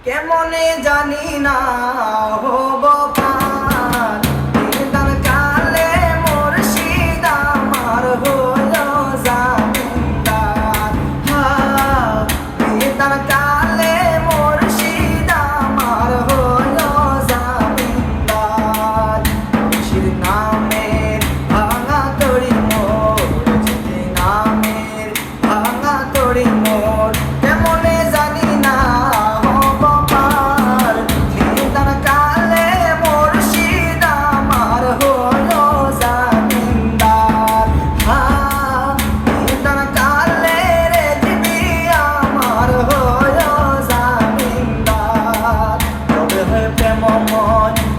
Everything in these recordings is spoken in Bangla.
কেমনে জানি না হব পার দিদার কালে মুর্শিদ আমার হলো জামিনদার দিদার কালে মুর্শিদ আমার হলো জামিনদার মুর্শিদ নামের ভাঙা তড়ি মোর নামের ভাঙা তড়ি মোর কেমনে জানি না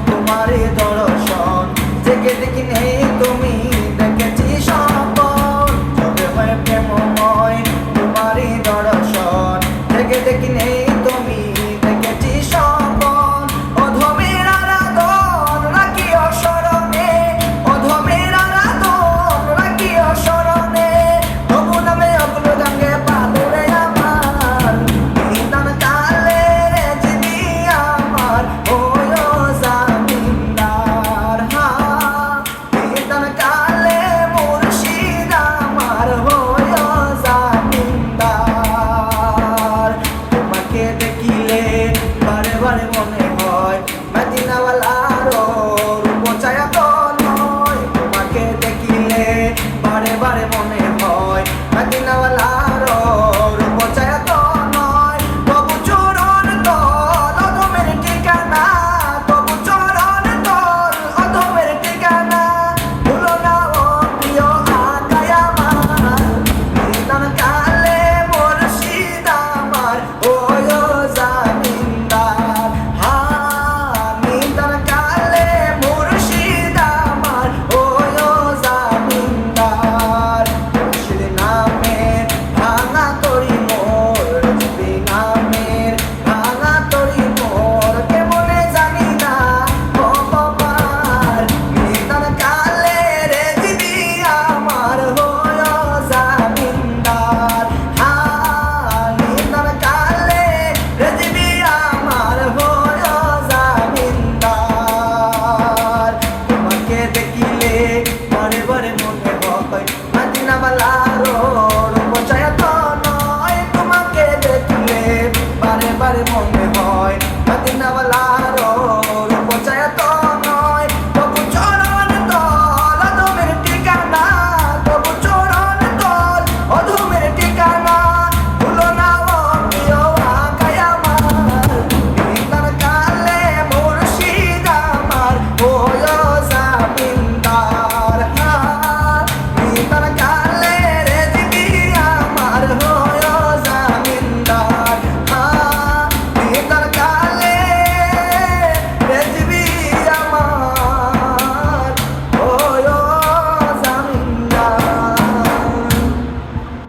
তোমারে দর্শন জেগে দেখি নেই তুমি দেখেছি সপন তবে হয় প্রেমময় তোমারে দর্শন জেগে দেখি নেই তুমি দেখেছি সপন অধমের আরাধন রাখি অসরণে অধমের আরাধন রাখি অসরণে তবু নামে অগুলো জাঙ্গে পাদরে আমার নিদান কালে যিনি আমার বারে মনে হয় মদিনাওয়ালার রূপ ছায়া তো নয় তোমাকে দেখিলে বারে বারে মনে হয় মদিনাওয়ালার রূপ ছায়া তো নয় তবু চরণ তল অধমের ঠিকানা তবু চরণ তল অধমের ঠিকানা ভুলো না ও প্রিয় আকাই আমার নিদান কালে মুর্শিদ আমার ওয় জামিনদার বারে মনে হয় মদিনাওয়ালার